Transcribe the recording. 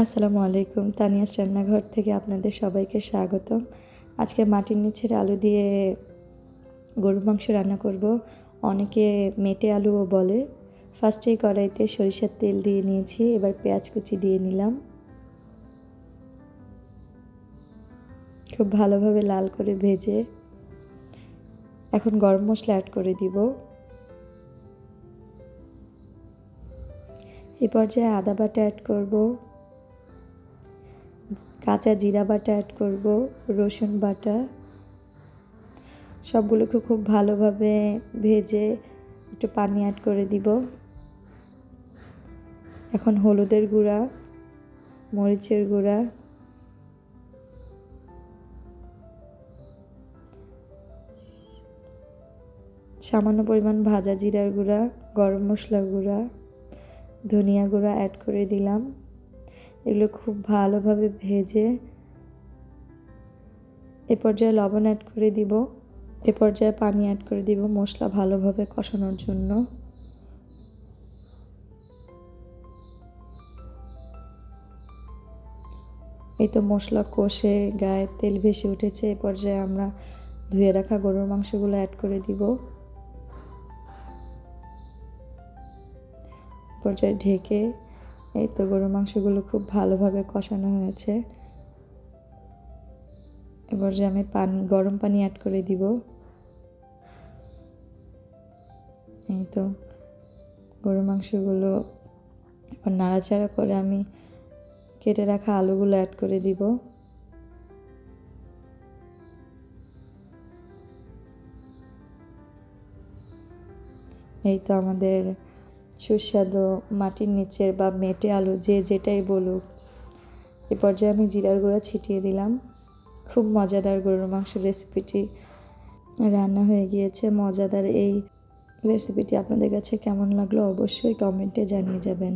আসসালামু আলাইকুম। তানিয়াস রান্নাঘর থেকে আপনাদের সবাইকে স্বাগতম। আজকে মাটির নিচের আলু দিয়ে গরুর মাংস রান্না করব। অনেকে মেটে আলুও বলে। ফার্স্টেই কড়াইতে সরিষার তেল দিয়ে নিয়েছি, এবার পেঁয়াজ কুচি দিয়ে নিলাম। খুব ভালোভাবে লাল করে ভেজে এখন গরম মশলা অ্যাড করে দিব। এই পর্যায়ে আদা বাটা অ্যাড করব, কাঁচা জিরা বাটা অ্যাড করব, রসুন বাটা, সবগুলোকে খুব ভালোভাবে ভেজে একটু পানি অ্যাড করে দিব। এখন হলুদের গুঁড়া, মরিচের গুঁড়া, সামান্য পরিমাণ ভাজা জিরার গুঁড়া, গরম মশলা গুঁড়া, ধনিয়া গুঁড়া অ্যাড করে দিলাম। এগুলো খুব ভালোভাবে ভেজে এ পর্যায়ে লবণ অ্যাড করে দিব। এ পর্যায়ে পানি অ্যাড করে দিব মশলা ভালোভাবে কষানোর জন্য। এই তো মশলা কষে গায়ে তেল ভেসে উঠেছে। এ পর্যায়ে আমরা ধুয়ে রাখা গরুর মাংসগুলো অ্যাড করে দিব। পর্যায়ে ঢেকে এই তো গরুর মাংসগুলো খুব ভালোভাবে কষানো হয়েছে। এবার যে আমি গরম পানি অ্যাড করে দিব। এই তো গরুর মাংসগুলো নাড়াচাড়া করে আমি কেটে রাখা আলুগুলো অ্যাড করে দিব। এই তো আমাদের সুস্বাদু মাটির নিচের বা মেটে আলু যে যেটাই বলুক, এ পর্যায়ে আমি জিরার গুঁড়া ছিটিয়ে দিলাম। খুব মজাদার গরুর মাংস রেসিপিটি রান্না হয়ে গিয়েছে। মজাদার এই রেসিপিটি আপনাদের কাছে কেমন লাগলো অবশ্যই কমেন্টে জানিয়ে যাবেন।